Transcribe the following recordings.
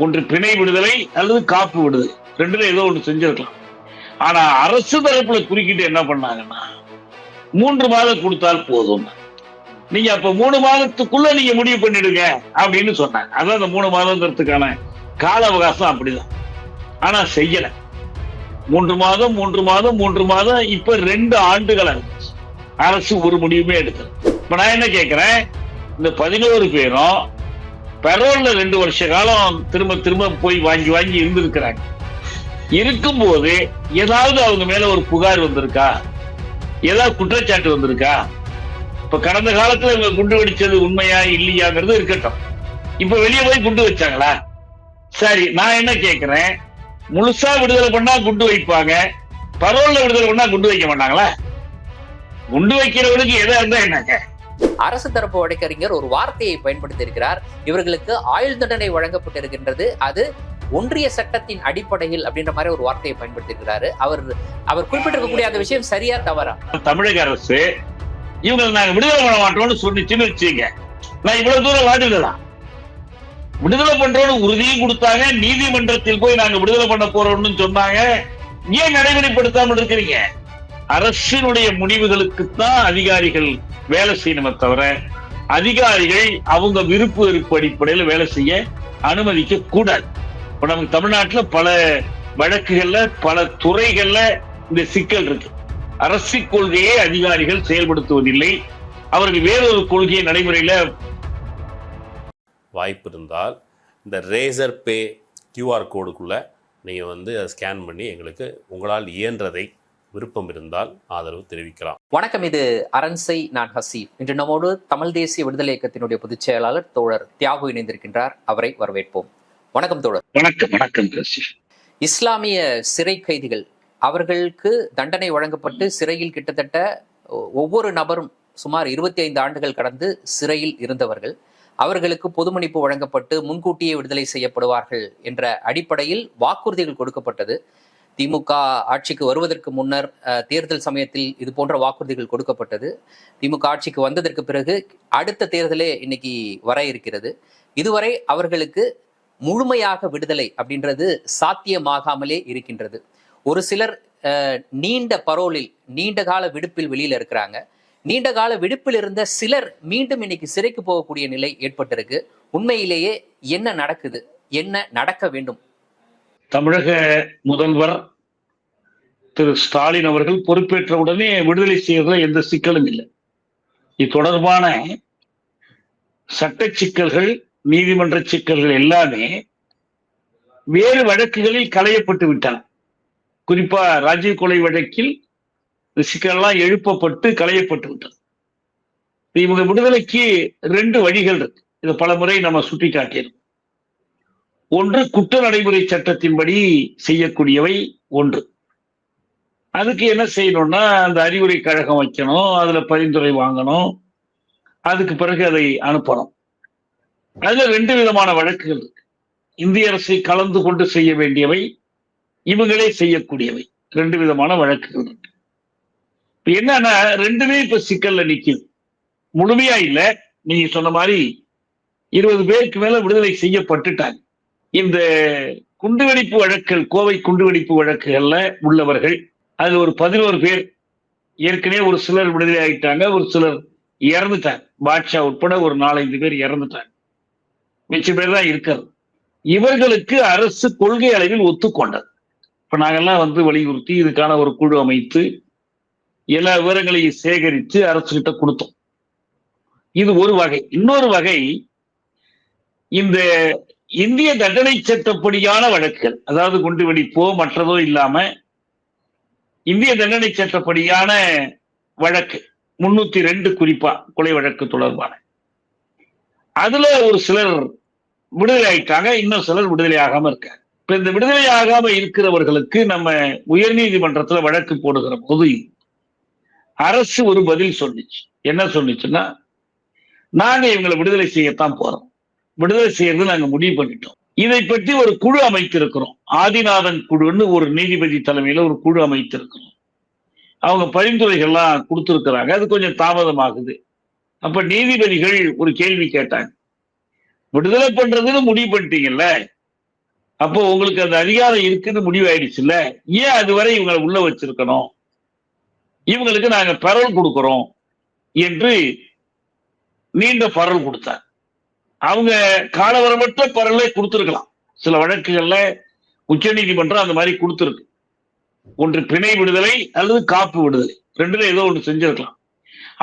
ஒன்று பிணை விடுதலை அல்லது காப்பு விடுதலை, ரெண்டுல ஏதோ ஒன்று செஞ்சிருக்கலாம். ஆனா அரசு தரப்புல குறுக்கிட்டு என்ன பண்ணாங்கன்னா 3 மாதம் கொடுத்தால் போதும், நீங்க அப்ப 3 மாதத்துக்குள்ள நீங்க முடிவு பண்ணிடுங்க அப்படின்னு சொன்னாங்க. அதான் அந்த 3 மாதங்கிறதுக்கான கால அவகாசம் அப்படிதான். ஆனா செய்யல. 3 மாதம் 3 மாதம் 3 மாதம் இப்ப 2 ஆண்டுகள் ஆச்சு. அரசு ஒரு முடிவுமே எடுக்கல. இப்ப நான் என்ன கேட்கிறேன், இந்த 11 பேரும் பெரோல்ல 2 வருஷ காலம் திரும்ப திரும்ப போய் வாங்கி வாங்கி இருந்திருக்கிறாங்க. இருக்கும்போது ஏதாவது அவங்க மேல ஒரு புகார் வந்திருக்கா, ஏதாவது குற்றச்சாட்டு வந்திருக்கா? இப்ப கடந்த காலத்துல இவங்க குண்டு வெடிச்சது உண்மையா இல்லையாங்கிறது இருக்கட்டும். இப்ப வெளியே போய் குண்டு வச்சாங்களா? சரி, நான் என்ன கேட்கிறேன், முழுசா விடுதலை பண்ணா குண்டு வைப்பாங்க, பரோல்ல விடுதலை பண்ணா குண்டு வைக்க மாட்டாங்களா? குண்டு வைக்கிறவனுக்கு எதா இருந்தா என்னங்க? அரசு தரப்பு வழக்கறிஞர் ஒரு வார்த்தையை பயன்படுத்தி இருக்கிறார். இவர்களுக்கு ஆயுள் தண்டனை வழங்கப்பட்டிருக்கின்றது, அது ஒன்றிய சட்டத்தின் அடிப்படையில் அப்படின்ற மாதிரி ஒரு வார்த்தையை பயன்படுத்தி இருக்கிறாரு. அவர் குறிப்பிட்டிருக்கக்கூடிய அந்த விஷயம் சரியா தவறா? தமிழக அரசு இவங்களை நாங்க விடுதலை பண்ண மாட்டோம்னு சொன்னிச்சுன்னு வச்சுங்க, நான் இவ்வளவு தூரம் வாடிடலாம். விடுதலை பண்றோம்னு உறுதியும் கொடுத்தாங்க, நீதிமன்றத்தில் போய் நாங்க விடுதலை பண்ண போறோம்னு சொன்னாங்க. ஏன் நடைமுறைப்படுத்தாமல் இருக்கிறீங்க? அரசினுடைய முடிவுகளுக்குத்தான் அதிகாரிகள் வேலை செய்யணுமே தவிர அதிகாரிகள் அவங்க விருப்பு வெறுப்பு அடிப்படையில் வேலை செய்ய அனுமதிக்க கூடாது. இப்ப நமக்கு தமிழ்நாட்டுல பல வழக்குகள்ல பல துறைகள்ல இந்த சிக்கல் இருக்கு. அரசு கொள்கையை அதிகாரிகள் செயல்படுத்துவதில்லை, அவர்கள் வேறொரு கொள்கையை நடைமுறையில. வாய்ப்பு இருந்தால் இந்த ரேசர் பே கியூஆர் கோடுக்குள்ள நீங்கள் அதை ஸ்கேன் பண்ணி எங்களுக்கு உங்களால் இயன்றதை விருப்பம் இருந்தால் ஆதரவு தெரிவிக்கலாம். வணக்கம், இது அரண்சை, நான் ஹசீப். இன்று நம்மோடு தமிழ் தேசிய விடுதலை இயக்கத்தினுடைய பொதுச் செயலாளர் தோழர் தியாகு இணைந்திருக்கின்றார். அவரை வரவேற்போம். வணக்கம் தோழர். வணக்கம். வணக்கம். இஸ்லாமிய சிறை கைதிகள், அவர்களுக்கு தண்டனை வழங்கப்பட்டு சிறையில் கிட்டத்தட்ட ஒவ்வொரு நபரும் சுமார் 25 ஆண்டுகள் கடந்து சிறையில் இருந்தவர்கள். அவர்களுக்கு பொது மன்னிப்பு வழங்கப்பட்டு முன்கூட்டியே விடுதலை செய்யப்படுவார்கள் என்ற அடிப்படையில் வாக்குறுதிகள் கொடுக்கப்பட்டது. திமுக ஆட்சிக்கு வருவதற்கு முன்னர் தேர்தல் சமயத்தில் இது போன்ற வாக்குறுதிகள் கொடுக்கப்பட்டது. திமுக ஆட்சிக்கு வந்ததற்கு பிறகு அடுத்த தேர்தலே இன்னைக்கு வர இருக்கிறது. இதுவரை அவர்களுக்கு முழுமையாக விடுதலை அப்படின்றது சாத்தியமாகாமலே இருக்கின்றது. ஒரு சிலர் நீண்ட பரோலில், நீண்ட கால விடுப்பில் வெளியில இருக்கிறாங்க. நீண்ட கால விடுப்பில் இருந்த சிலர் மீண்டும் இன்னைக்கு சிறைக்கு போகக்கூடிய நிலை ஏற்பட்டிருக்கு. உண்மையிலேயே என்ன நடக்குது, என்ன நடக்க வேண்டும்? தமிழக முதல்வர் திரு ஸ்டாலின் அவர்கள் பொறுப்பேற்ற உடனே விடுதலை செய்வதில் எந்த சிக்கலும் இல்லை. இது தொடர்பான சட்ட சிக்கல்கள், நீதிமன்ற சிக்கல்கள் எல்லாமே வேறு வழக்குகளில் களையப்பட்டு விட்டன. குறிப்பா ராஜீவ் கொலை வழக்கில் சிக்கல்லாம் எழுப்பப்பட்டு களையப்பட்டு விட்டது. இவங்க விடுதலைக்கு 2 வழிகள் இருக்கு. இதை பல முறை நம்ம சுட்டி காட்டியிருக்கோம். ஒன்று, குற்ற நடைமுறை சட்டத்தின்படி செய்யக்கூடியவை ஒன்று. அதுக்கு என்ன செய்யணும்னா, அந்த அறிவுரை கழகம் வைக்கணும், அதுல பரிந்துரை வாங்கணும், அதுக்கு பிறகு அதை அனுப்பணும். அதுல 2 விதமான வழக்குகள் இருக்கு. இந்திய அரசை கலந்து கொண்டு செய்ய வேண்டியவை, இவங்களே செய்யக்கூடியவை, 2 விதமான வழக்குகள் இருக்கு. இப்ப என்னன்னா, 2மே இப்ப சிக்கல்ல நிக்குது. முழுமையா இல்ல, நீங்க சொன்ன மாதிரி 20 பேருக்கு மேல விடுதலை செய்யப்பட்டுட்டாங்க. இந்த குண்டுவெடிப்பு வழக்குகள், கோவை குண்டுவெடிப்பு வழக்குகள்ல உள்ளவர்கள், அதுல ஒரு 11 பேர் ஏற்கனவே ஒரு சிலர் விடுதலை ஆகிட்டாங்க, ஒரு சிலர் இறந்துட்டாங்க. பாட்ஷா உட்பட ஒரு 4-5 பேர் இறந்துட்டாங்க. மிச்ச பேர் தான் இருக்காது. இவர்களுக்கு அரசு கொள்கை அளவில் ஒத்துக்கொண்டது. இப்ப நாங்கெல்லாம் வலியுறுத்தி இதுக்கான ஒரு குழு அமைத்து எல்லா விவரங்களையும் சேகரித்து அரசு கிட்ட கொடுத்தோம். இது ஒரு வகை. இன்னொரு வகை, இந்த இந்திய தண்டனை சட்டப்படியான வழக்குகள், அதாவது குண்டுவெடிப்போ மற்றதோ இல்லாம இந்திய தண்டனை சட்டப்படியான வழக்கு 302 குறிப்பா கொலை வழக்கு தொடர்பான, அதுல ஒரு சிலர் விடுதலை ஆயிட்டாங்க, இன்னும் சிலர் விடுதலை ஆகாம இருக்காங்க. இப்ப இந்த விடுதலை ஆகாம இருக்கிறவர்களுக்கு நம்ம உயர் நீதிமன்றத்துல வழக்கு போடுகிற போது அரசு ஒரு பதில் சொன்னிச்சு. என்ன சொன்னிச்சுன்னா, நாங்க இவங்களை விடுதலை செய்யத்தான் போறோம், விடுதலை செய்யறது நாங்க முடிவு பண்ணிட்டோம், இதை பற்றி ஒரு குழு அமைத்திருக்கிறோம், ஆதிநாதன் குழுன்னு ஒரு நீதிபதி தலைமையில ஒரு குழு அமைத்திருக்கிறோம். அவங்க பரிந்துரைகள்லாம் கொடுத்திருக்கிறாங்க. அது கொஞ்சம் தாமதமாகுது. அப்ப நீதிபதிகள் ஒரு கேள்வி கேட்டாங்க, விடுதலை பண்றதுன்னு முடிவு பண்ணிட்டீங்கல்ல, அப்போ உங்களுக்கு அந்த அதிகாரம் இருக்குன்னு முடிவாயிடுச்சுல்ல, ஏன் அதுவரை இவங்களை உள்ள வச்சிருக்கணும்? இவங்களுக்கு நாங்க பரோல் கொடுக்கிறோம் என்று நீண்ட பரோல் கொடுத்தார். அவங்க காலவரமற்ற பரோலை கொடுத்திருக்கலாம். சில வழக்குகள்ல உச்ச நீதிமன்றம் அந்த மாதிரி கொடுத்திருக்கு. ஒன்று பிணை விடுதலை அல்லது காப்பு விடுதலை, ரெண்டுல ஏதோ ஒன்று செஞ்சிருக்கலாம்.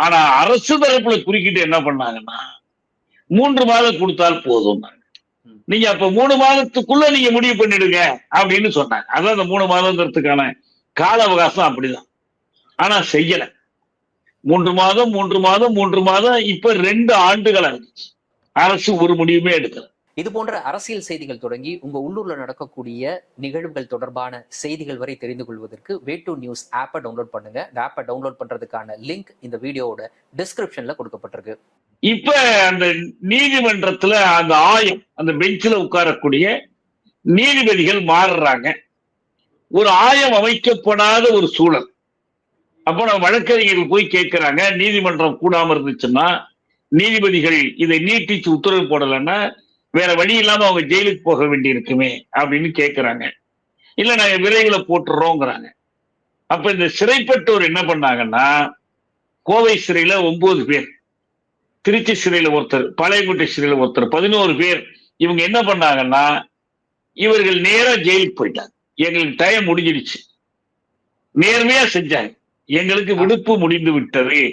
ஆனா அரசு தரப்புல குறுக்கிட்டு என்ன பண்ணாங்கன்னா 3 மாதம் கொடுத்தால் போதும், நீங்க அப்ப 3 மாதத்துக்குள்ள நீங்க முடிவு பண்ணிடுங்க அப்படின்னு சொன்னாங்க. அதான் அந்த 3 மாதங்கிறதுக்கான கால அவகாசம் அப்படிதான். ஆனா செய்யல. 3 மாதம் 3 மாதம் 3 மாதம் இப்ப 2 ஆண்டுகள் ஆயிடுச்சு. அரசு ஒரு முடிவுமே எடுக்கல. இது போன்ற அரசியல் செய்திகள் தொடங்கி உங்க உள்ளூர்ல நடக்கக்கூடிய நிகழ்வுகள் தொடர்பான செய்திகள் வரை தெரிந்து கொள்வதற்கு வே2 நியூஸ் ஆப்பை டவுன்லோட் பண்ணுங்க. இந்த ஆப்பை டவுன்லோட் பண்றதுக்கான லிங்க் இந்த வீடியோவோட டிஸ்கிரிப்ஷன்ல கொடுக்கப்பட்டிருக்கு. இப்ப அந்த நீதிமன்றத்துல அந்த ஆயம், அந்த பெஞ்சில உட்காரக்கூடிய நீதிபதிகள் மாறுறாங்க. ஒரு ஆயம் அமைக்கப்படாத ஒரு சூழல். அப்போ நம்ம வழக்கறிஞர்கள் போய் கேட்கிறாங்க, நீதிமன்றம் கூடாம இருந்துச்சுன்னா, நீதிபதிகள் இதை நீட்டிச்சு உத்தரவு போடலைன்னா வேற வழி இல்லாம அவங்க ஜெயிலுக்கு போக வேண்டி இருக்குமே அப்படின்னு கேட்கிறாங்க. இல்ல நாங்க விரைவில் போட்டுறோங்கிறாங்க. அப்ப இந்த சிறைப்பட்டோர் என்ன பண்ணாங்கன்னா, கோவை சிறையில 9 பேர், திருச்சி சிறையில ஒருத்தர், பாளையங்கோட்டை சிறையில ஒருத்தர், 11 பேர். இவங்க என்ன பண்ணாங்கன்னா, இவர்கள் நேரா ஜெயிலுக்கு போயிட்டாங்க. எங்களுக்கு டைம் முடிஞ்சிடுச்சு. நேர்மையா செஞ்சாங்க. எங்களுக்கு விடுப்பு முடிந்து விட்டது.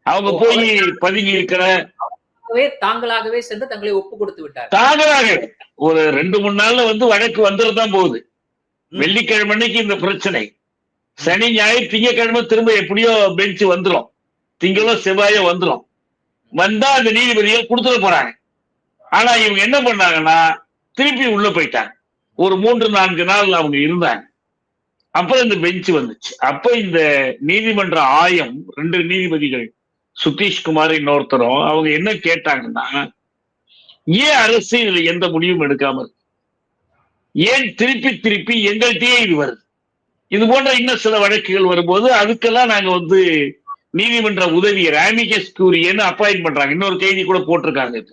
அவங்க போய் பதுங்கி இருக்கிற தாங்களாகவே சென்று தங்களை ஒப்பு கொடுத்து விட்டார். தாங்களாக ஒரு 2-3 நாள்ல வழக்கு வந்துதான் போகுது. வெள்ளிக்கிழமை அன்னைக்கு இந்த பிரச்சனை, சனி ஞாயிறு திங்கக்கிழமை திரும்ப எப்படியோ பெஞ்ச் வந்துடும், திங்களோ செவ்வாயோ வந்துடும். வந்தா அந்த நீதிபதிகள் கொடுத்துட போறாங்க. ஆனா இவங்க என்ன பண்ணாங்கன்னா திருப்பி உள்ள போயிட்டாங்க. ஒரு 3-4 நாள் அவங்க இருந்தாங்க. அப்புறம் இந்த பெஞ்ச் வந்துச்சு. அப்ப இந்த நீதிமன்ற ஆயம் 2 நீதிபதிகள், சுதீஷ்குமார் இன்னொருத்தரும், அவங்க என்ன கேட்டாங்கன்னா, ஏன் அரசு இதுல எந்த முடிவும் எடுக்காம இருக்கு? ஏன் திருப்பி திருப்பி எங்கள்கிட்டயே இது வருது? இது போன்ற இன்னும் சில வழக்குகள் வரும்போது அதுக்கெல்லாம் நாங்க நீதிமன்ற உதவியர் ஆமிகஸ் கியூரியன்னு அப்பாயின்ட் பண்றாங்க. இன்னொரு கைதி கூட போட்டிருக்காங்க,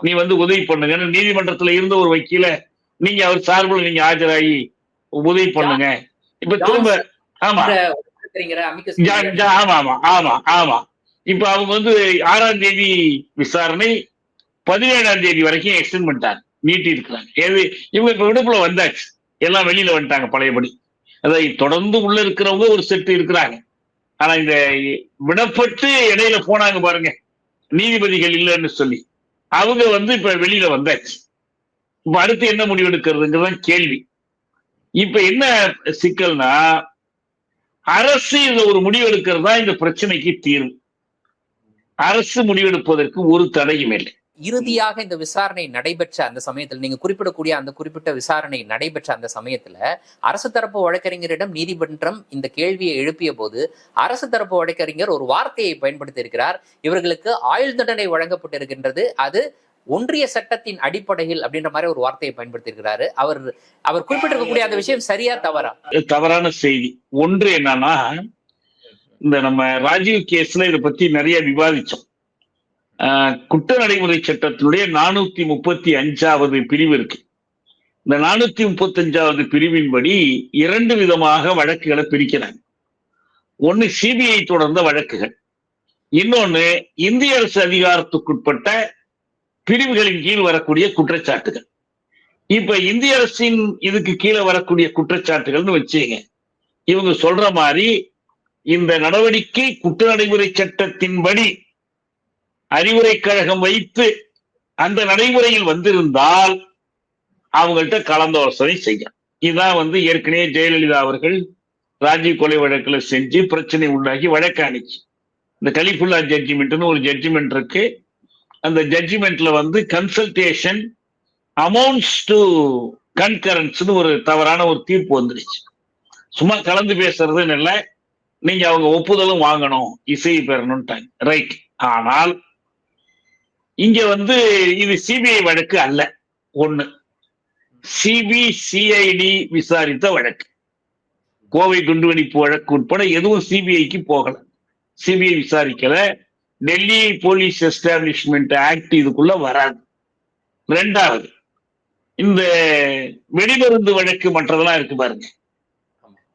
நீ உதவி பண்ணுங்க. நீதிமன்றத்துல இருந்த ஒரு வக்கீல நீங்க அவர் சார்பில் நீங்க ஆஜராகி உதவி பண்ணுங்க. இப்ப திரும்ப ஆமா ஆமா ஆமா ஆமா ஆமா இப்ப அவங்க 6ஆம் தேதி விசாரணை 17ஆம் தேதி வரைக்கும் எக்ஸ்டெண்ட் பண்ணிட்டாங்க, நீட்டி இருக்கிறாங்க. இவங்க இப்ப விடுப்புல வந்தாச்சு, எல்லாம் வெளியில வந்துட்டாங்க பழையபடி. அதாவது தொடர்ந்து உள்ள இருக்கிறவங்க ஒரு செட்டு இருக்கிறாங்க. ஆனா இந்த விடப்பட்டு இடையில போனாங்க பாருங்க நீதிபதிகள் இல்லைன்னு சொல்லி, அவங்க இப்ப வெளியில வந்தாச்சு. இப்ப அடுத்து என்ன முடிவு எடுக்கிறதுங்கிறதான் கேள்வி. இப்ப என்ன சிக்கல்னா, அரசு இந்த ஒரு முடிவு எடுக்கிறதா இந்த பிரச்சனைக்கு தீர்வு. அரசு முடிவெடுப்பதற்கு ஒரு தடையும் இல்லை. இறுதியாக இந்த விசாரணை நடைபெற்ற அந்த சமயத்தில், நீங்க குறிப்பிடக்கூடிய அந்த குறிப்பிட்ட விசாரணை நடைபெற்ற அந்த சமயத்துல அரசு தரப்பு வழக்கறிஞரிடம் நீதிமன்றம் இந்த கேள்வியை எழுப்பிய போது அரசு தரப்பு வழக்கறிஞர் ஒரு வார்த்தையை பயன்படுத்தி இருக்கிறார். இவர்களுக்கு ஆயுள் தண்டனை வழங்கப்பட்டிருக்கின்றது, அது ஒன்றிய சட்டத்தின் அடிப்படையில் அப்படின்ற மாதிரி ஒரு வார்த்தையை பயன்படுத்தி இருக்கிறாரு. அவர் குறிப்பிட்டிருக்கக்கூடிய அந்த விஷயம் சரியா தவறா? தவறான செய்தி. ஒன்று என்னன்னா, இந்த நம்ம ராஜீவ் கேஸ்ல இதை பத்தி நிறைய விவாதிச்சோம். குற்ற நடைமுறை சட்டத்தினுடைய 435வது பிரிவு இருக்கு. இந்த 435வது பிரிவின்படி 2 விதமாக வழக்குகளை பிரிக்கிறாங்க. ஒன்னு சிபிஐ தொடர்ந்த வழக்குகள், இன்னொன்னு இந்திய அரசு அதிகாரத்துக்குட்பட்ட பிரிவுகளின் கீழ் வரக்கூடிய குற்றச்சாட்டுகள். இப்ப இந்திய அரசின் இதுக்கு கீழே வரக்கூடிய குற்றச்சாட்டுகள்னு வச்சுங்க, இவங்க சொல்ற மாதிரி இந்த நடவடிக்கை குற்ற நடைமுறை சட்டத்தின்படி அறிவுரை கழகம் வைத்து அந்த நடைமுறையில் வந்திருந்தால் அவங்கள்ட்ட கலந்தாலோசனை செய்யும். இதுதான் ஏற்கனவே ஜெயலலிதா அவர்கள் ராஜீவ் கொலை வழக்குல செஞ்சு பிரச்சனை உண்டாக்கி வழக்காணிச்சு. இந்த கலிஃபுல்லா ஜட்ஜ்மெண்ட்னு ஒரு ஜட்ஜ்மெண்ட் இருக்கு. அந்த ஜட்ஜ்மெண்ட்ல கன்சல்டேஷன் அமௌண்ட்ஸ் டு கன்கரன்ஸ்னு ஒரு தவறான ஒரு தீர்ப்பு வந்துருச்சு. சும்மா கலந்து பேசுறதுன்னு இல்லை, நீங்க அவங்க ஒப்புதலும் வாங்கணும், இசை பெறணும்ட்டாங்க. ரைட். ஆனால் இங்க இது சிபிஐ வழக்கு அல்ல. ஒண்ணு, சிபிசிஐடி விசாரித்த வழக்கு. கோவை குண்டுவெடிப்பு வழக்கு உட்பட எதுவும் சிபிஐக்கு போகல, சிபிஐ விசாரிக்கல. டெல்லி போலீஸ் எஸ்டாப்ளிஷ்மெண்ட் ஆக்ட் இதுக்குள்ள வராது. 2வது, இந்த வெடிமருந்து வழக்கு மற்றதெல்லாம் இருக்கு பாருங்க,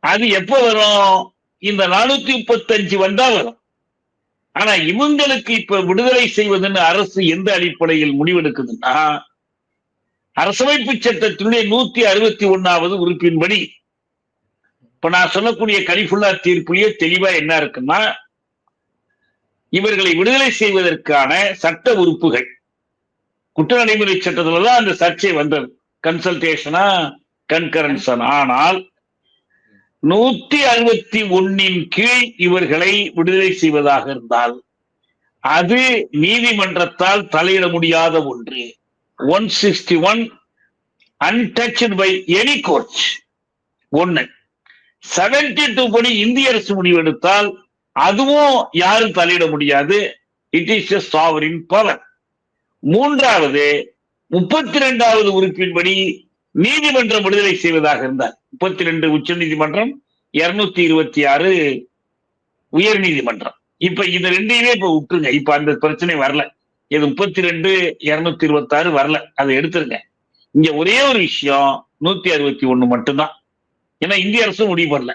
அது எப்ப வரும்? இந்த 435 வந்தா வரும். ஆனா இவங்களுக்கு இப்ப விடுதலை செய்வதுன்னு அரசு எந்த அடிப்படையில் முடிவெடுக்குதுன்னா, அரசமைப்பு சட்டத்தினுடைய 161வது உறுப்பின்படி, இப்ப நான் சொல்லக்கூடிய கலிஃபுல்லா தீர்ப்புலயே தெளிவா என்ன இருக்குன்னா, இவர்களை விடுதலை செய்வதற்கான சட்ட உறுப்புகள், குற்ற நடைமுறை சட்டத்துலதான் அந்த சர்ச்சை வந்தது, கன்சல்டேஷனா கன்கரன்ஸா. ஆனால் 161 கீழ் இவர்களை விடுதலை செய்வதாக இருந்தால் அது நீதிமன்றத்தால் தலையிட முடியாத ஒன்று. 161 untouched by any court. 1. 72 படி இந்திய அரசு முடிவெடுத்தால் அதுவும் யாரும் தலையிட முடியாது. It is a sovereign power. 3வது 32வது உறுப்பின்படி நீதிமன்றம் விடுதலை செய்வதாக இருந்தார். 32 உச்ச நீதிமன்றம், 226 உயர் நீதிமன்றம். இப்ப இந்த ரெண்டையுமே இப்ப விட்டுருங்க, இப்ப அந்த பிரச்சனை வரல. இது 32 226 வரல, அதை எடுத்துருங்க. இங்க ஒரே ஒரு விஷயம் 161 மட்டும்தான். ஏன்னா இந்திய அரசு முடிவு பண்ணல.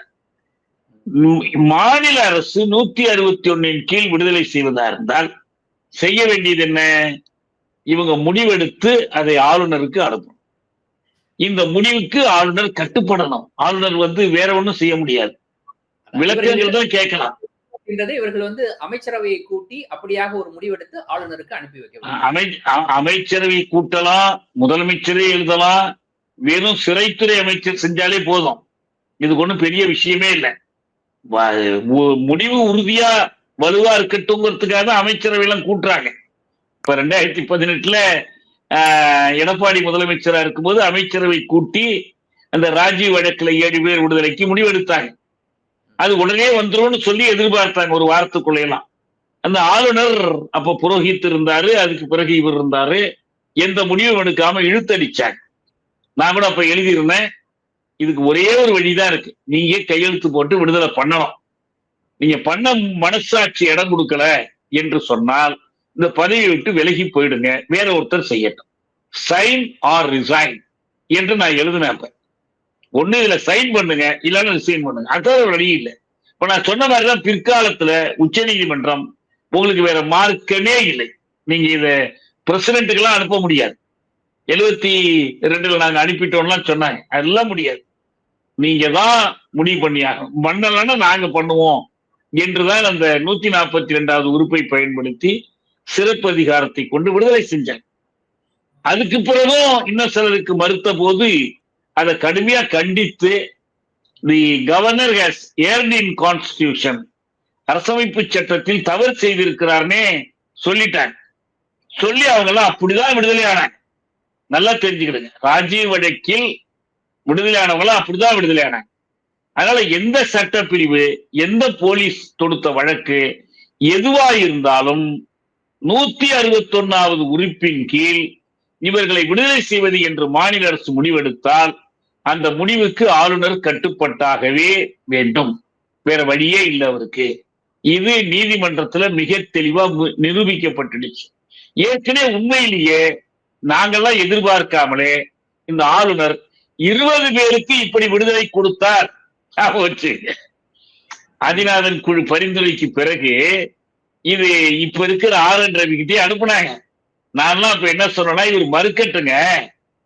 மாநில அரசு 161 கீழ் விடுதலை செய்வதா இருந்தால் செய்ய வேண்டியது என்ன? இவங்க முடிவெடுத்து அதை ஆளுநருக்கு அனுப்பணும். இந்த முடிவுக்கு ஆளுநர் கட்டுப்படணும். ஆளுநர் வேற ஒண்ணும் செய்ய முடியாது, விளக்கங்கள் தான் கேட்கலாம். இவர்கள் அமைச்சரவையை கூட்டி அப்படியாக ஒரு முடிவெடுத்து ஆளுநருக்கு அனுப்பி வைக்க அமைச்சரவை கூட்டலாம், முதலமைச்சரே எழுதலாம், வெறும் சிறைத்துறை அமைச்சர் செஞ்சாலே போதும். இது ஒண்ணும் பெரிய விஷயமே இல்லை. முடிவு உறுதியா வலுவா இருக்கட்டும்ங்கிறதுக்காக அமைச்சரவை எல்லாம் கூட்டுறாங்க. இப்ப 2018 எடப்பாடி முதலமைச்சரா இருக்கும்போது அமைச்சரவை கூட்டி அந்த ராஜீவ் வழக்குல 7 பேர் விடுதலைக்கு முடிவெடுத்தாங்க. அது உடனே வந்துரும்னு சொல்லி எதிர்பார்த்தாங்க ஒரு வாரத்துக்குள்ளையெல்லாம். அந்த ஆளுநர் அப்ப புரோஹித் இருந்தாரு, அதுக்கு பிறகு இவர் இருந்தாரு, எந்த முடிவும் எடுக்காம இழுத்தடிச்சாங்க. நான் கூட அப்ப எழுதியிருந்தேன், இதுக்கு ஒரே ஒரு வழிதான் இருக்கு, நீங்க கையெழுத்து போட்டு விடுதலை பண்ணணும். நீங்க பண்ண மனசாட்சி இடம் கொடுக்கல என்று சொன்னால் இந்த பதவியை விட்டு விலகி போயிடுங்க, வேற ஒருத்தர் செய்யட்டும். சைன் ஆர் ரிசைன் என்று நான் எழுதினேன். ஒண்ணு இதுல சைன் பண்ணுங்க, இல்லைன்னா ரிசைன் பண்ணுங்க, அதாவது வழி இல்லை. இப்ப நான் சொன்ன மாதிரிதான் பிற்காலத்துல உச்ச நீதிமன்றம் உங்களுக்கு வேற மார்க்கமே இல்லை, நீங்க இத பிரசிடென்ட்டுக்கு எல்லாம் அனுப்ப முடியாது. 72 நாங்க அனுப்பிட்டோம்லாம் சொன்னாங்க, அதெல்லாம் முடியாது. நீங்க தான் முடிவு பண்ணியாகும், பண்ணலன்னா நாங்க பண்ணுவோம் என்றுதான் அந்த 142வது உறுப்பை பயன்படுத்தி சிறப்பு அதிகாரத்தை கொண்டு விடுதலை செஞ்சாங்க. அதுக்கு பிறகும் இன்னும் சிலருக்கு மறுத்த போது அதை கடுமையா கண்டித்து தி governor has earned in constitution, அரசமைப்பு சட்டத்தில் தவறு செய்திருக்கிறார்னே சொல்லிட்டாங்க. சொல்லி அவங்க எல்லாம் அப்படிதான் விடுதலை ஆனாங்க. நல்லா தெரிஞ்சுக்கிடுங்க, ராஜீவ் வழக்கில் விடுதலையானவங்களும் அப்படிதான் விடுதலை ஆனாங்க. அதனால எந்த சட்டப்பிரிவு, எந்த போலீஸ் தொடுத்த வழக்கு எதுவா இருந்தாலும் 161வது உறுப்பின் கீழ் இவர்களை விடுதலை செய்வது என்று மாநில அரசு முடிவெடுத்தால் அந்த முடிவுக்கு ஆளுநர் கட்டுப்பட்டாகவே வேண்டும், வேற வழியே இல்லை அவருக்கு. இது நீதிமன்றத்துல மிக தெளிவா நிரூபிக்கப்பட்டுடுச்சு. ஏற்கனவே உண்மையிலேயே நாங்கெல்லாம் எதிர்பார்க்காமலே இந்த ஆளுநர் 20 பேருக்கு இப்படி விடுதலை கொடுத்தார். ஆதிநாதன் குழு பரிந்துரைக்கு பிறகு இது இப்ப இருக்கிற RN ரவிக்கிட்டே அனுப்புனாங்க. நான்லாம் இப்ப என்ன சொன்னேன்னா, இவர் மறுக்கட்டுங்க,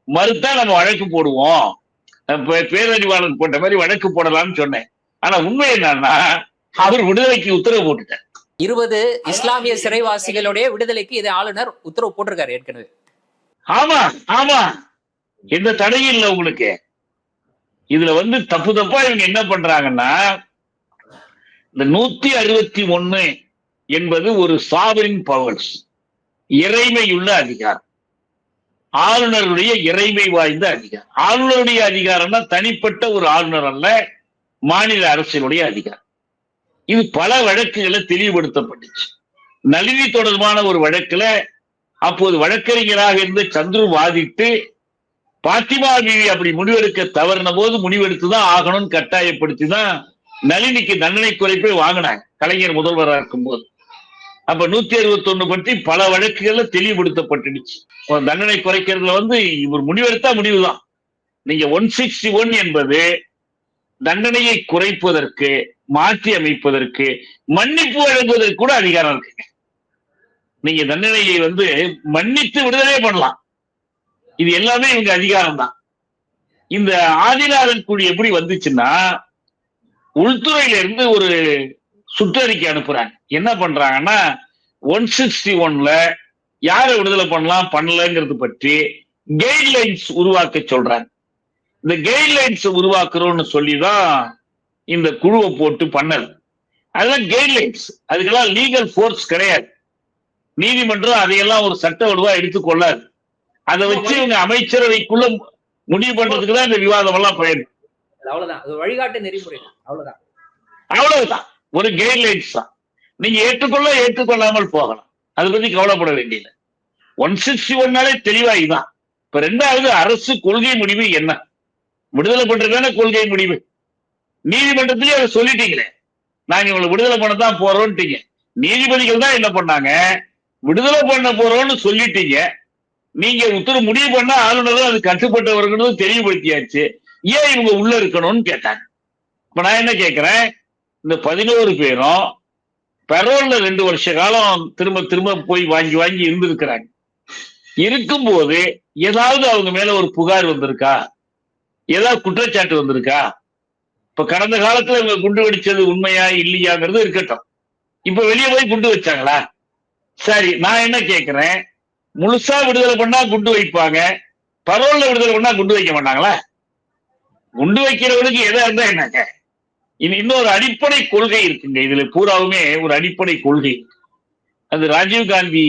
மறுத்தா நம்ம வழக்கு போடுவோம், பேரறிவாளன் போட்ட மாதிரி வழக்கு போடலாம்னு சொன்னேன். ஆனா உண்மை என்னன்னா, அவர் விடுதலைக்கு உத்தரவு போட்டுட்டார். 20 இஸ்லாமிய சிறைவாசிகளுடைய விடுதலைக்கு இதை ஆளுநர் உத்தரவு போட்டிருக்காரு ஏற்கனவே. ஆமா ஆமா, எந்த தடையும் இல்லை உங்களுக்கு. இதுல தப்பு தப்பா இவங்க என்ன பண்றாங்கன்னா, இந்த 161 என்பது ஒரு சாவரின் பவர்ஸ், இறைமையுள்ள அதிகாரம், ஆளுநருடைய இறைமை வாய்ந்த அதிகாரம். ஆளுநருடைய அதிகாரம்னா தனிப்பட்ட ஒரு ஆளுநர் அல்ல, மாநில அரசினுடைய அதிகாரம். இது பல வழக்குகளை தெளிவுபடுத்தப்பட்டுச்சு. நளினி தொடர்பான ஒரு வழக்குல அப்போது வழக்கறிஞராக இருந்த சந்துரு வாதிட்டு பாத்திமா பிவி அப்படி முடிவெடுக்க தவறின போது முடிவெடுத்துதான் ஆகணும்னு கட்டாயப்படுத்தி தான் நளினிக்கு தண்டனை குறைப்பை வாங்கினாங்க, கலைஞர் முதல்வராக இருக்கும் போது. அப்ப 161 பற்றி பல வழக்குகள்ல தெளிவுபடுத்தப்பட்டுடுச்சு. தண்டனை குறைக்கிறதுல இவர் முடிவெடுத்தா முடிவுதான். நீங்க 161 என்பது தண்டனையை குறைப்பதற்கு, மாற்றி அமைப்பதற்கு, மன்னிப்பு வழங்குவதற்கு கூட அதிகாரம் இருக்கு. நீங்க தண்டனையை மன்னித்து விடுதலை பண்ணலாம். இது எல்லாமே இவங்க அதிகாரம் தான். இந்த ஆதிநாதன் குழு எப்படி வந்துச்சுன்னா, உள்துறையில இருந்து ஒரு சுற்றறிக்கை அனுப்புறாங்க. என்ன பண்றாங்கன்னா 161ல யாரை விடுதலை பண்ணலாம் பண்ணலங்கிறது பற்றி கைட்லைன்ஸ் உருவாக்க சொல்றாங்க. இந்த கைட்லைன்ஸ் உருவாக்குறோம்னு சொல்லிதான் இந்த குழுவை போட்டு பண்ணது. அதெல்லாம் கைட்லைன்ஸ், அதுக்கெல்லாம் லீகல் ஃபோர்ஸ் கிடையாது. நீதிமன்றம் அதையெல்லாம் ஒரு சட்ட வலுவா எடுத்துக்கொள்ளாது. அதை வச்சு இவங்க அமைச்சரவைக்குள்ள முடிவு பண்றதுக்கு தான் இந்த விவாதம் எல்லாம் போயிருக்கு. அவ்வளவுதான், வழிகாட்டு நெறிமுறை. அவ்வளவுதான், அவ்வளவுதான், ஒரு கைட்லைன்ஸ் தான். நீங்க ஏற்றுக்கொள்ளாமல் போகலாம். அதை பத்தி கவலைப்பட வேண்டியது. 161 தெளிவா இதுதான். இப்ப ரெண்டாவது, அரசு கொள்கை முடிவு என்ன? விடுதலை பண்றதுதானே கொள்கை முடிவு. நீதிமன்றத்திலேயே அதை சொல்லிட்டீங்களே, நாங்க இவங்களை விடுதலை பண்ணதான் போறோம்ட்டீங்க. நீதிபதிகள் தான் என்ன பண்ணாங்க, விடுதலை பண்ண போறோம்னு சொல்லிட்டீங்க. நீங்க உத்தரவு முடிவு பண்ண ஆளுநரும் அது கட்டுப்பட்டவர்களும் தெளிவுபடுத்தியாச்சு. ஏன் இவங்க உள்ள இருக்கணும்னு கேட்டாங்க. இப்ப நான் என்ன கேட்கிறேன், இந்த 11 பேரும் பெரோல்ல 2 வருஷ காலம் திரும்ப திரும்ப போய் வாங்கி வாங்கி இருந்திருக்கிறாங்க. இருக்கும்போது ஏதாவது அவங்க மேல ஒரு புகார் வந்திருக்கா? ஏதாவது குற்றச்சாட்டு வந்திருக்கா? இப்ப கடந்த காலத்துல இவங்க குண்டு வெடிச்சது உண்மையா இல்லையாங்கிறது இருக்கட்டும். இப்ப வெளியே போய் குண்டு வச்சாங்களா? சரி, நான் என்ன கேட்கிறேன், முழுசா விடுதலை பண்ணா குண்டு வைப்பாங்க, பரோல்ல விடுதலை பண்ணா குண்டு வைக்க மாட்டாங்களா? குண்டு வைக்கிறவனுக்கு எதா இருந்தா என்னங்க? இன்னொரு அடிப்படை கொள்கை இருக்குங்க. இதுல பூராவுமே ஒரு அடிப்படை கொள்கை. அது ராஜீவ்காந்தி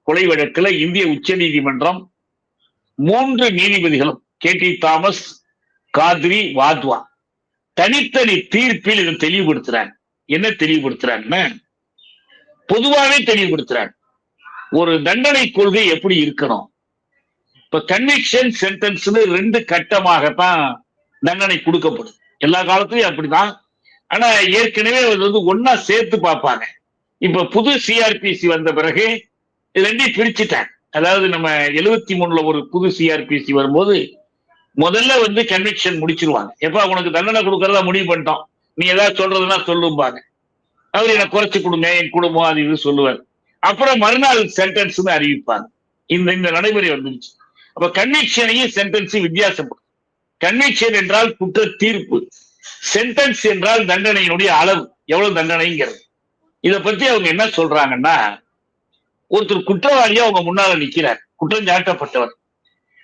கொலை வழக்குல இந்திய உச்ச நீதிமன்றம் 3 நீதிபதிகளும் KT தாமஸ், காத்ரி, வாத்வா தனித்தனி தீர்ப்பில் இதை தெளிவுபடுத்துறாங்க. என்ன தெளிவுபடுத்துறாங்கன்னா, பொதுவாகவே தெளிவுபடுத்துறாங்க, ஒரு தண்டனை கொள்கை எப்படி இருக்கணும். இப்ப கன்விக்ஷன் சென்டென்ஸ் 2 கட்டமாகத்தான் தண்டனை கொடுக்கப்படும். எல்லா காலத்திலயும் அப்படிதான். ஆனா ஏற்கனவே ஒன்னா சேர்த்து பார்ப்பாங்க. இப்ப புது CRPC வந்த பிறகு ரெண்டையும் பிரிச்சுட்டாங்க. அதாவது நம்ம 73ல ஒரு புது CRPC வரும்போது முதல்ல கன்விக்ஷன் முடிச்சிருவாங்க. எப்ப உனக்கு தண்டனை கொடுக்கறதா முடிவு பண்ணிட்டோம், நீ ஏதாவது சொல்றதுன்னா சொல்லும்பாங்க. அவர் எனக்கு குறைச்சு கொடுங்க, என் குடும்பம் அது இது சொல்லுவார். அப்புறம் மறுநாள் சென்டென்ஸ் அறிவிப்பாங்க. இந்த நடைமுறை வந்துருச்சு. அப்ப கன்விக்ஷனையும் சென்டென்ஸையும் வித்தியாசப்படும். கன்விக்ஷன் என்றால் குற்ற தீர்ப்பு, சென்டென்ஸ் என்றால் தண்டனையினுடைய அளவு, எவ்வளவு தண்டனைங்கிறது. இதை பத்தி அவங்க என்ன சொல்றாங்கன்னா, ஒருத்தர் குற்றவாளியா அவங்க முன்னால நிக்கிறார், குற்றம் சாட்டப்பட்டவர்.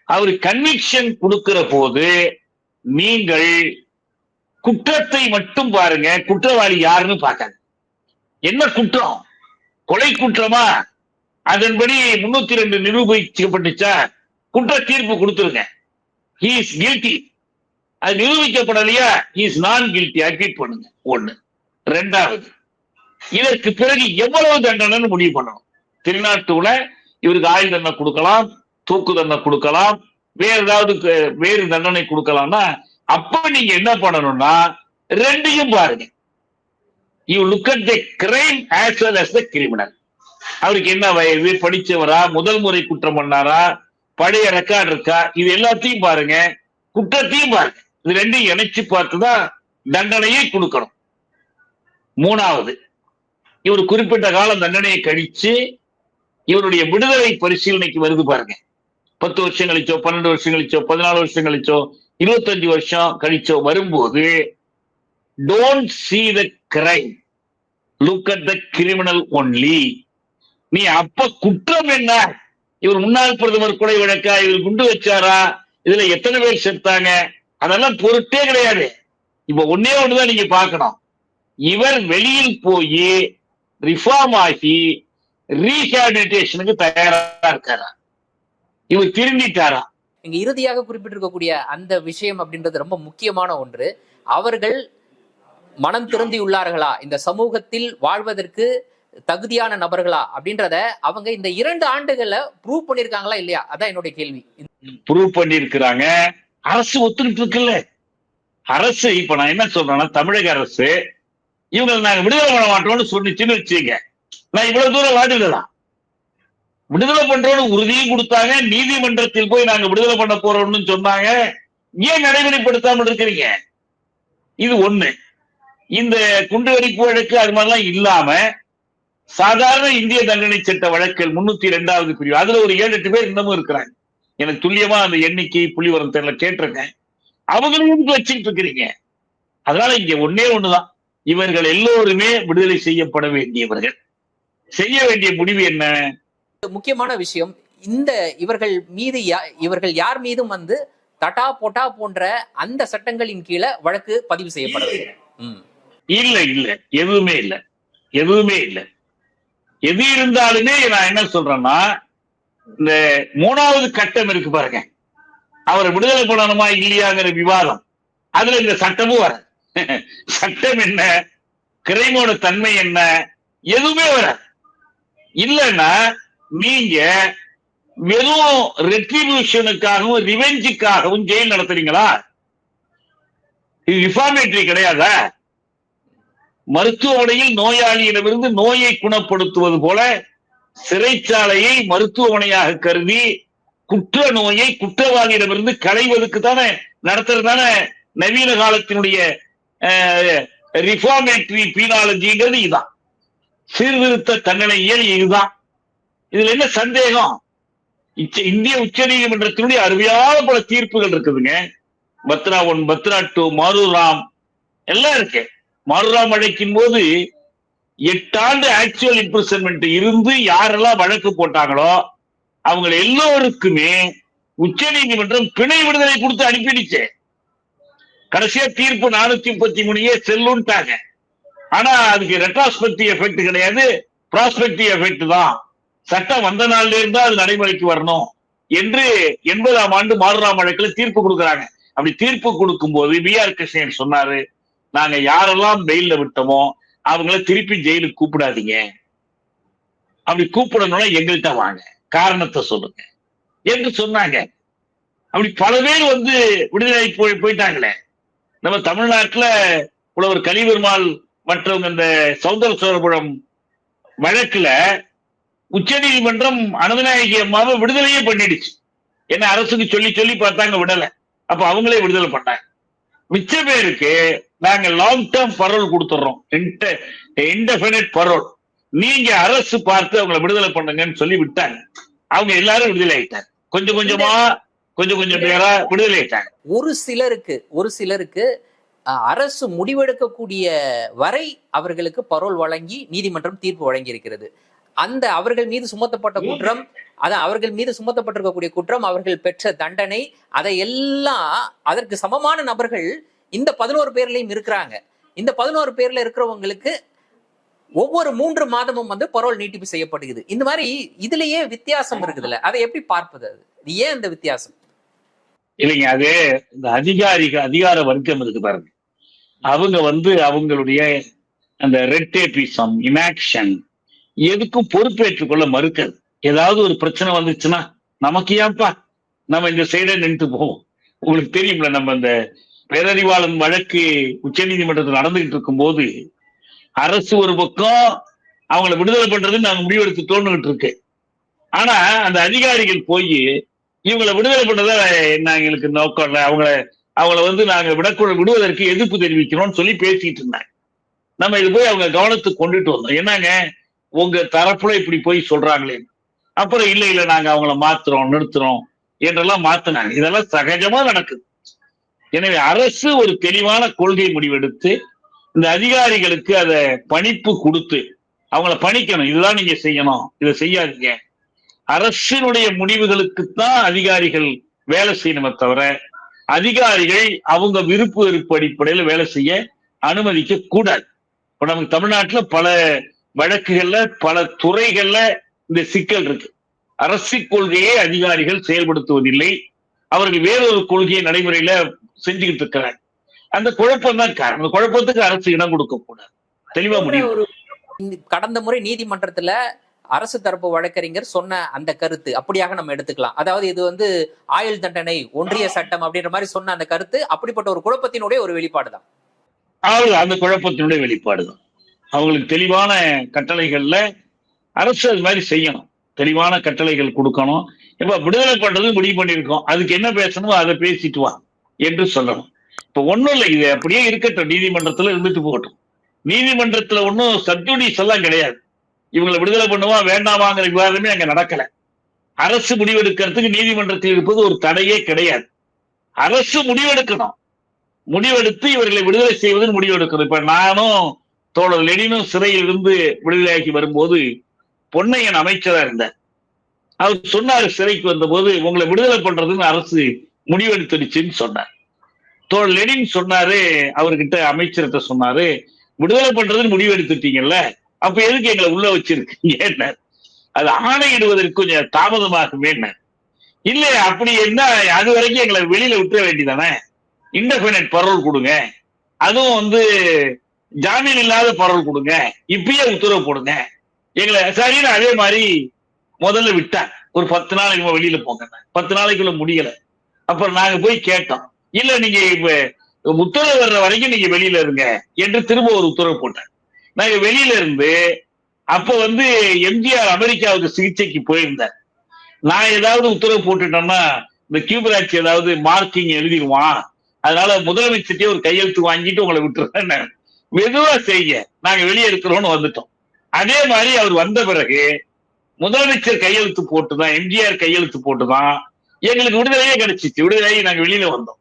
அவர் கன்விக்ஷன் கொடுக்கிற போது நீங்கள் குற்றத்தை மட்டும் பாருங்க, குற்றவாளி யாருன்னு பார்க்காங்க. என்ன குற்றம்? கொலை குற்றமா? அதன்படி 302 நிரூபிக்கப்பட்டுச்சா? குற்ற தீர்ப்பு கொடுத்துருங்க, he is guilty. அது நிரூபிக்கப்படலையா, he is non guilty, acute பண்ணுங்க. ஒண்ணு. ரெண்டாவது, இதற்கு பிறகு எவ்வளவு தண்டனை முடிவு பண்ணணும். திருநாட்டுல இவருக்கு ஆயுள் தண்டனை கொடுக்கலாம், தூக்கு தண்டனை கொடுக்கலாம், வேறு தண்டனை கொடுக்கலாம்னா, அப்ப நீங்க என்ன பண்ணணும்னா ரெண்டையும் பாருங்க. You look at the crime as well as the criminal. அவருக்கு என்ன வயது, படிச்சவரா, முதல் முறை குற்றம் பண்ணாரா, பழைய ரெக்கார்டு இருக்கா, இது எல்லாத்தையும் பாருங்க, குற்றத்தையும் பாருங்க. இது ரெண்டையும் இணைச்சு பார்த்துதான் தண்டனையை கொடுக்கணும். மூணாவது, இவர் குறிப்பிட்ட காலம் தண்டனையை கழிச்சு இவருடைய விடுதலை பரிசீலனைக்கு வருது பாருங்க. 10 வருஷம் கழிச்சோ, 12 வருஷம் கழிச்சோ, 14 வருஷம் கழிச்சோ, 25 வருஷம் கழிச்சோ வரும்போது, don't see the crime, look at the criminal only. நீ அப்ப குற்றம் என்ன, இவர் முன்னாள் பிரதமர் கொலை வழக்கா, இவர் குண்டு வச்சாரா, இதுல எத்தனை பேர் செத்தாங்க, அதெல்லாம் பொருட்டே கிடையாது. இப்ப ஒன்னே ஒண்ணுதான் நீங்க பார்க்கணும், இவர் வெளியில் போய் ரிஃபார்ம் ஆகி ரீஹாபிலிட்டேஷனுக்கு தயாரா இருக்காரா, இவர் திரும்பிட்டாரா. இங்க இறுதியாக குறிப்பிட்டிருக்கக்கூடிய அந்த விஷயம் அப்படின்றது ரொம்ப முக்கியமான ஒன்று. அவர்கள் மனம் திருந்தி உள்ளார்களா, இந்த சமூகத்தில் வாழ்வதற்கு தகுதியான நபர்களா அப்படின்றத அவங்க இந்த 2 ஆண்டுகள்ல ப்ரூவ் பண்ணிருக்காங்களா இல்லையா, அதான் என்னுடைய கேள்வி. ப்ரூவ் பண்ணிருக்கிறாங்க, அரசு ஒத்துக்கிட்டு இருக்குல்ல. அரசு இப்ப நான் என்ன சொல்றேன்னா, தமிழக அரசு இவங்க நாங்க விடுதலை பண்ண மாட்டோம்னு சொன்னிச்சுன்னு வச்சுங்க, நான் இவ்வளவு தூரம் வாதிடலாம். விடுதலை பண்றோம்னு உறுதியும் கொடுத்தாங்க, நீதிமன்றத்தில் போய் நாங்க விடுதலை பண்ண போறோம்னு சொன்னாங்க. ஏன் நடைமுறைப்படுத்தாமல் இருக்கிறீங்க? இது ஒண்ணு. இந்த குண்டுவெடிப்பு வழக்கு அது மாதிரிலாம் இல்லாம சாதாரண இந்திய தண்டனை சட்ட வழக்கில் 302வது பிரிவு அதுல ஒரு 7-8 பேர் இன்னமும் இருக்கிறாங்க. எனக்கு துல்லியமா அந்த எண்ணிக்கை புள்ளிவரம் தெரியல, கேட்டிருக்கேன். அவங்களையும் வச்சுக்கிட்டு இருக்கிறீங்க. அதனால இங்க ஒண்ணே ஒண்ணுதான், இவர்கள் எல்லோருமே விடுதலை செய்யப்பட வேண்டியவர்கள். செய்ய வேண்டிய முடிவு என்ன? முக்கியமான விஷயம், இந்த இவர்கள் யார் மீதும் வந்து தட்டா போட்டா போன்ற அந்த சட்டங்களின் கீழே வழக்கு பதிவு செய்யப்படவில்லை. இல்ல இல்ல, எதுவுமே இல்ல, எதுவுமே இல்ல. எது இருந்தாலுமே நான் என்ன சொல்றேன்னா, இந்த 3வது கட்டம் இருக்கு பாருங்க, அவரை விடுதலை பண்ணணுமா இல்லையாங்கிற விவாதம், அதுல இந்த சட்டமும் வர சட்டம் என்ன, கிரைமோட தன்மை என்ன, எதுவுமே வர இல்லைன்னா நீங்க வெறும் ரெட்ரிபியூஷனுக்காகவும் ரிவெஞ்சுக்காகவும் ஜெயில் நடத்துறீங்களா? இது ரிஃபார்மேட்டரி கிடையாதா? மருத்துவமனையில் நோயாளியிடமிருந்து நோயை குணப்படுத்துவது போல சிறைச்சாலையை மருத்துவமனையாக கருதி குற்ற நோயை குற்றவாளியிடமிருந்து களைவதற்கு தானே நடத்துறது தானே நவீன காலத்தினுடைய ரிஃபார்மேட்டரி பீனாலஜிங்கிறது. இதுதான் சீர்திருத்த தண்டனையியல். இதுதான். இதுல என்ன சந்தேகம்? இந்திய உச்ச நீதிமன்றத்தினுடைய அருமையான பல தீர்ப்புகள் இருக்குதுங்க. பத்ரா 1, பத்ரா 2, மாரூராம் எல்லாம் இருக்கு. மாரூராம் வழக்கின் போது 8 ஆண்டு ஆக்சுவல் இம்ப்ரிசன்மெண்ட் இருந்து யாரெல்லாம் வழக்கு போட்டாங்களோ அவங்க எல்லோருக்குமே உச்ச நீதிமன்றம் பிணை விடுதலை கொடுத்து அனுப்பிடுச்சு. கடைசியா தீர்ப்பு 433 செல்லுன்ட்டாங்க. ஆனா அதுக்கு ரெட்ராஸ்பெக்டிவ் எஃபெக்ட் கிடையாது, ப்ராஸ்பெக்டிவ் எஃபெக்ட் தான். சட்டம் வந்த நாள்ல இருந்தா அது நடைமுறைக்கு வரணும் என்று 80ஆம் ஆண்டு மாரூராம் வழக்குல தீர்ப்பு கொடுக்குறாங்க. அப்படி தீர்ப்பு கொடுக்கும் போது B.R. கிருஷ்ணன் சொன்னாரு, நாங்க யாரெல்லாம் பெயில்ல விட்டோமோ அவங்கள திருப்பி ஜெயிலுக்கு கூப்பிடாதீங்க, அப்படி கூப்பிடணும்னா எங்கள்கிட்ட வாங்க, காரணத்தை சொல்லுங்க என்று சொன்னாங்க. அப்படி பல பேர் வந்து விடுதலை போயிட்டாங்களே. நம்ம தமிழ்நாட்டுல புலவர் கலிபெருமாள் மற்றவங்க இந்த சௌந்தர சோழபுரம் வழக்குல உச்ச நீதிமன்றம் அனுமநாயகி அம்மாவை விடுதலையே பண்ணிடுச்சு. என்ன அரசுக்கு சொல்லி சொல்லி பார்த்தாங்க, விடல. அப்ப அவங்களே விடுதலை பண்ணாங்க. மிச்ச பேருக்கு நாங்க லாங் டேர்ம் பரோல் கொடுத்துறோம், இன்டெஃபினிட் பரோல், நீங்க அரசு பார்த்து அவங்களை விடுதலை பண்ணுங்கன்னு சொல்லி விட்டாங்க. அவங்க எல்லாரும் விடுதலை ஆயிட்டாங்க. கொஞ்சம் கொஞ்சம் பேரா விடுதலை ஆயிட்டாங்க. ஒரு சிலருக்கு அரசு முடிவெடுக்கக்கூடிய வரை அவர்களுக்கு பரோல் வழங்கி நீதிமன்றம் தீர்ப்பு வழங்கி இருக்கிறது. அந்த அவர்கள் மீது சுமத்தப்பட்ட குற்றம், அதான் அவர்கள் மீது சுமத்தப்பட்டிருக்கக்கூடிய குற்றம், அவர்கள் பெற்ற தண்டனை, அதை எல்லாம் அதற்கு சமமான நபர்கள் இந்த 11 பேர்லயும் இருக்கிறாங்க. இந்த 11 பேர்ல இருக்கிறவங்களுக்கு ஒவ்வொரு 3 மாதமும் வந்து பரோல் நீட்டிப்பு செய்யப்படுகிறது. இந்த மாதிரி இதுலயே வித்தியாசம் இருக்குதுல்ல, அதை எப்படி பார்ப்பது? அது ஏன் இந்த வித்தியாசம்? இல்லைங்க, அது இந்த அதிகார வர்க்கம் இருக்கு பாருங்க, அவங்க வந்து அவங்களுடைய அந்த ரெட் டேபிசம், இனாக்ஷன் எதுக்கும் பொறுப்பேற்றுக் கொள்ள மறுக்கிறது. ஏதாவது ஒரு பிரச்சனை வந்துச்சுன்னா நமக்கு ஏன்பா, நம்ம இந்த சைடே நின்று போவோம். உங்களுக்கு தெரியும்ல, நம்ம இந்த பேரறிவாளன் வழக்கு உச்ச நீதிமன்றத்தில் நடந்துகிட்டு இருக்கும் போது அரசு ஒரு பக்கம் அவங்களை விடுதலை பண்றதுன்னு நாங்க முடிவெடுத்து தோணுகிட்டு இருக்கு. ஆனா அந்த அதிகாரிகள் போய் இவங்களை விடுதலை பண்றத என்ன எங்களுக்கு நோக்கம் இல்லை, அவங்கள வந்து நாங்க விடுவதற்கு எதிர்ப்பு தெரிவிக்கிறோம்னு சொல்லி பேசிட்டு இருந்தாங்க. நம்ம இது போய் அவங்க கவனத்துக்கு கொண்டுட்டு வந்தோம். என்னங்க உங்க தரப்புல இப்படி போய் சொல்றாங்களே, அப்புறம் இல்ல நாங்க அவங்கள மாத்துறோம் நிறுத்துறோம் என்றெல்லாம் மாத்தினாங்க. இதெல்லாம் சகஜமா நடக்குது. எனவே அரசு ஒரு தெளிவான கொள்கை முடிவெடுத்து இந்த அதிகாரிகளுக்கு அதை பணிப்பு கொடுத்து அவங்கள பணிக்கணும். இதுதான் நீங்க செய்யணும், இதை செய்யாதீங்க. அரசினுடைய முடிவுகளுக்குத்தான் அதிகாரிகள் வேலை செய்யணுமே தவிர அதிகாரிகள் அவங்க விருப்பு அடிப்படையில் வேலை செய்ய அனுமதிக்க கூடாது. இப்ப நமக்கு தமிழ்நாட்டுல பல வழக்குகள்ல பல துறைகள்ல இந்த சிக்கல் இருக்கு. அரசு கொள்கையை அதிகாரிகள் செயல்படுத்துவதில்லை, அவர்கள் வேறொரு கொள்கையை நடைமுறையில செஞ்சுக்கிட்டு இருக்கிறாங்க. அந்த குழப்பம் தான் காரணம். அந்த குழப்பத்துக்கு அரசு இடம் கொடுக்க கூடாது, தெளிவா முடியும். கடந்த முறை நீதிமன்றத்துல அரசு தரப்பு வழக்கறிஞர் சொன்ன அந்த கருத்து அப்படியாக நம்ம எடுத்துக்கலாம். அதாவது இது வந்து ஆயுள் தண்டனை, ஒன்றிய சட்டம் அப்படின்ற மாதிரி சொன்ன அந்த கருத்து அப்படிப்பட்ட ஒரு குழப்பத்தினுடைய ஒரு வெளிப்பாடுதான். அந்த குழப்பத்தினுடைய வெளிப்பாடுதான். அவங்களுக்கு தெளிவான கட்டளைகள்ல அரசு அது மாதிரி செய்யணும். தெளிவான கட்டளைகள் கொடுக்கணும். இப்ப விடுதலை பண்றது முடிவு பண்ணியிருக்கோம், அதுக்கு என்ன பேசணுமோ அதை பேசிட்டு வா என்று சொல்லணும். இப்ப ஒண்ணும் இல்லை, இது அப்படியே இருக்கட்டும், நீதிமன்றத்துல இருந்துட்டு போகட்டும். நீதிமன்றத்துல ஒன்னும் சப்ஜூடிஸ் எல்லாம் கிடையாது. இவங்களை விடுதலை பண்ணுவா வேண்டாமாங்கிற விவாதமே அங்க நடக்கல. அரசு முடிவெடுக்கிறதுக்கு நீதிமன்றத்தில் இருப்பது ஒரு தடையே கிடையாது. அரசு முடிவெடுக்கணும். முடிவெடுத்து இவர்களை விடுதலை செய்வதுன்னு முடிவெடுக்கணும். இப்ப நானும் தோழர் லெனினும் சிறையில் இருந்து விடுதலையாகி வரும்போது பொன்னையன் அமைச்சரா இருந்தார். அவர் சொன்னாரு, சிறைக்கு வந்தபோது உங்களை விடுதலை பண்றதுன்னு அரசு முடிவெடுத்துடுச்சுன்னு சொன்னார். தோழர் லெனின் சொன்னாரு, அவர்கிட்ட அமைச்சர்கிட்ட சொன்னாரு, விடுதலை பண்றதுன்னு முடிவெடுத்துட்டீங்கல்ல, அப்ப எதுக்கு எங்களை உள்ள வச்சிருக்கீங்க? அது ஆணையிடுவதற்கு கொஞ்சம் தாமதமாகுமே. இல்ல அப்படி என்ன, அது வரைக்கும் எங்களை வெளியில விட்டுற வேண்டியதானே, இன்டெஃபினைட் பரோல் கொடுங்க, அதுவும் வந்து ஜாமீன் இல்லாத பரோல் கொடுங்க, இப்பயே உத்தரவு போடுங்க எங்களை. சரின்னு அதே மாதிரி முதல்ல விட்டார். ஒரு 10 நாளைக்கு வெளியில போங்க. 10 நாளைக்குள்ள முடியல. அப்புறம் நாங்க போய் கேட்டோம், இல்ல நீங்க இப்ப உத்தரவு வர்ற வரைக்கும் நீங்க வெளியில இருங்க என்று திரும்ப ஒரு உத்தரவு போட்டார். நாங்க வெளியில இருந்து அப்ப வந்து எம்ஜிஆர் அமெரிக்காவுக்கு சிகிச்சைக்கு போயிருந்தார். நான் ஏதாவது உத்தரவு போட்டுட்டோம்னா இந்த கியூபராட்சி ஏதாவது மார்க்கிங் எழுதிடுவான், அதனால முதலமைச்சர்கிட்டே ஒரு கையெழுத்து வாங்கிட்டு உங்களை விட்டுருவேன், மெதுவா செய்ய, நாங்க வெளியே இருக்கிறோம்னு வந்துட்டோம். அதே மாதிரி அவர் வந்த பிறகு முதலமைச்சர் கையெழுத்து போட்டுதான், எம்ஜிஆர் கையெழுத்து போட்டுதான் எங்களுக்கு விடுதலையே கிடைச்சிச்சு. விடுதலையை நாங்க வெளியில வந்தோம்.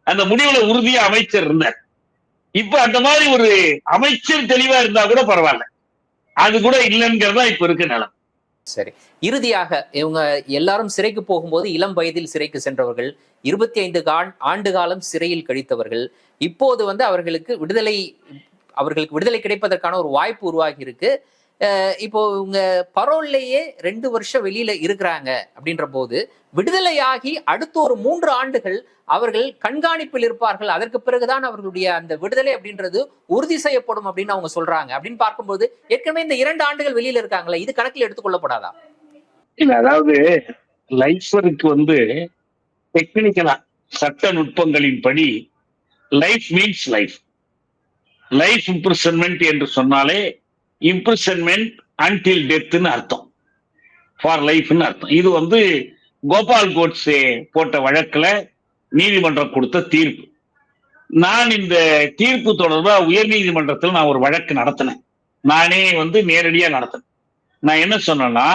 அந்த முடிவுல உறுதியா அமைச்சர் இருந்தார். இப்ப அந்த மாதிரி ஒரு அமைச்சர் தெளிவா இருந்தா கூட பரவாயில்ல, அது கூட இல்லைங்கிறதா இப்ப இருக்க நிலம். சரி, இறுதியாக இவங்க எல்லாரும் சிறைக்கு போகும்போது இளம் வயதில் சிறைக்கு சென்றவர்கள், 25 ஆண்டு காலம் சிறையில் கழித்தவர்கள், இப்போது வந்து அவர்களுக்கு விடுதலை கிடைப்பதற்கான ஒரு வாய்ப்பு உருவாகி இருக்கு. இப்போ இவங்க பரோல்லையே 2 வருஷம் வெளியில இருக்கிறாங்க அப்படின்ற போது, விடுதலையாகி அடுத்த ஒரு 3 ஆண்டுகள் அவர்கள் கண்காணிப்பில் இருப்பார்கள். அதற்கு பிறகுதான் அவர்களுடைய அந்த விடுதலை அப்படின்றது உறுதி செய்யப்படும் அப்படின்னு அவங்க சொல்றாங்க. அப்படின்னு பார்க்கும்போது ஏற்கனவே இந்த 2 ஆண்டுகள் வெளியில இருக்காங்களே, இது கணக்கில் எடுத்துக்கொள்ளப்படாதா? இல்ல, அதாவது லைஃபருக்கு வந்து டெக்னிக்கலா சட்ட நுட்பங்களின் படி life means life. Life imprisonment என்று சொன்னாலே இம்ப்ரிசன்மெண்ட் அன்டில் டெத்னு அர்த்தம், ஃபார் லைஃப்னு அர்த்தம். இது வந்து கோபால் கோட்ஸே போட்ட வழக்குல நீதிமன்றம் கொடுத்த தீர்ப்பு. நான் இந்த தீர்ப்பு தொடர்பா உயர் நீதிமன்றத்தில் நான் ஒரு வழக்கு நடத்தினேன். நானே வந்து நேரடியா நடத்தினேன். நான் என்ன சொன்னேன்னா,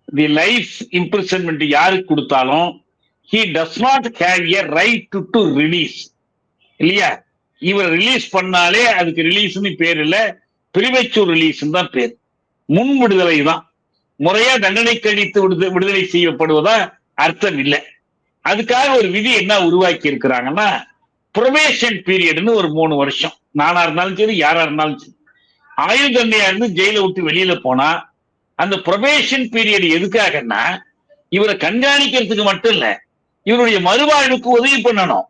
தி லைஃப் இம்ப்ரிசன்மெண்ட் யாருக்கு கொடுத்தாலும் he does not have a right to release. இல்லையா? இவர் ரிலீஸ் பண்ணாலே அதுக்கு ரிலீஸ்னு பேர் இல்ல, பிரிமெச்சூர் ரிலீஸ் தான் பேர். முன் விடுதலை தான். முறையா தண்டனை கழித்து விடுதலை செய்யப்படுவதா அர்த்தம் இல்லை. அதுக்காக ஒரு விதி என்ன உருவாக்கி இருக்கிறாங்கன்னா, ப்ரொபேஷன் பீரியட்னு ஒரு 3 வருஷம். நானா இருந்தாலும் சரி, யாரா இருந்தாலும் சரி, ஆயுள் தண்டையா இருந்து ஜெயில விட்டு வெளியில போனா அந்த ப்ரொபேஷன் பீரியட் எதுக்காகன்னா, இவரை கண்காணிக்கிறதுக்கு மட்டும் இல்ல, இவருடைய மறுவாழ்வுக்கு உதவி பண்ணணும்.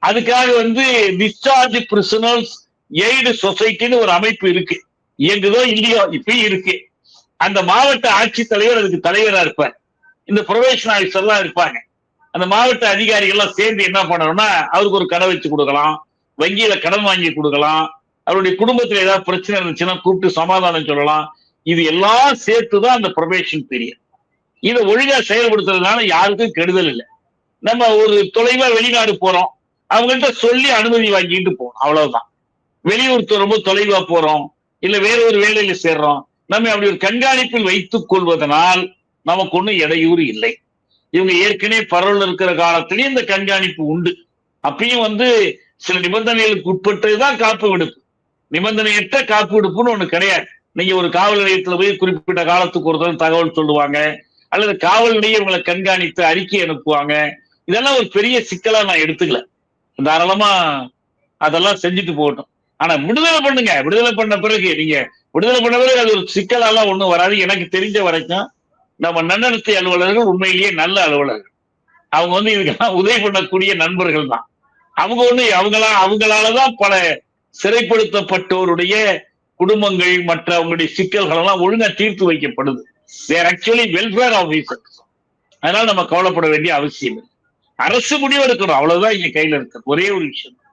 அதுக்காக வந்து டிஸ்சார்ஜ் பிரிசனர்ஸ் எய்டு சொசைட்டின்னு ஒரு அமைப்பு இருக்கு. இயங்குதோ இல்லையோ, இப்பயும் இருக்கு. அந்த மாவட்ட ஆட்சித்தலைவர் அதுக்கு தலைவரா இருப்பார். இந்த ப்ரொபேஷன் ஆஃபீஸர் எல்லாம் இருப்பாங்க. அந்த மாவட்ட அதிகாரிகள் எல்லாம் சேர்ந்து என்ன பண்ணணும்னா, அவருக்கு ஒரு கடை வச்சு கொடுக்கலாம், வங்கியில கடன் வாங்கி கொடுக்கலாம், அவருடைய குடும்பத்துல ஏதாவது பிரச்சனை இருந்துச்சுன்னா கூப்பிட்டு சமாதானம் சொல்லலாம். இது எல்லாம் சேர்த்துதான் அந்த ப்ரொபேஷன் பீரியட். இதை ஒழுங்கா செயல்படுத்துறதுனால யாருக்கும் கெடுதல் இல்லை. நம்ம ஒரு தொலைவா வெளிநாடு போறோம், அவங்கள்ட்ட சொல்லி அனுமதி வாங்கிட்டு போகணும், அவ்வளவுதான். வெளியூர் ரொம்ப தொலைவா போறோம், இல்ல வேற ஒரு வேலையில சேர்றோம், நம்ம அப்படி ஒரு கண்காணிப்பில் வைத்துக் கொள்வதனால் நமக்கு ஒண்ணும் இடையூறு இல்லை. இவங்க ஏற்கனவே பரவல் இருக்கிற காலத்திலேயே இந்த கண்காணிப்பு உண்டு. அப்பயும் வந்து சில நிபந்தனைகளுக்கு உட்பட்டதுதான் காப்பு விடுப்பு. நிபந்தனையற்ற காப்பு விடுப்புன்னு ஒண்ணு கிடையாது. நீங்க ஒரு காவல் நிலையத்துல போய் குறிப்பிட்ட காலத்துக்கு ஒரு தகவல் சொல்லுவாங்க, அல்லது காவல் நிலையம் இவங்களை கண்காணித்து அறிக்கை அனுப்புவாங்க. இதெல்லாம் ஒரு பெரிய சிக்கலா நான் எடுத்துக்கல. தாராளமா அதெல்லாம் செஞ்சுட்டு போகட்டும். ஆனா விடுதலை பண்ணுங்க. விடுதலை பண்ண பிறகு அது ஒரு சிக்கலெல்லாம் ஒண்ணும் வராது. எனக்கு தெரிஞ்ச வரைக்கும் நம்ம நன்னடத்தை அலுவலர்கள் உண்மையிலேயே நல்ல அலுவலர்கள். அவங்க வந்து இதுக்கெல்லாம் உதவி பண்ணக்கூடிய நண்பர்கள் தான். அவங்க ஒண்ணு அவங்களாலதான் பல சிறைப்படுத்தப்பட்டோருடைய குடும்பங்கள் மற்ற அவங்களுடைய சிக்கல்கள் எல்லாம் ஒழுங்கா தீர்த்து வைக்கப்படுது. தேர் ஆக்சுவலி வெல்ஃபேர் ஆபீசர்ஸ். அதனால நம்ம கவலைப்பட வேண்டிய அவசியம் இல்லை. அரசு முடிவெடுக்கணும், அவ்வளவுதான் இங்க கையில இருக்கு. ஒரே ஒரு விஷயம்.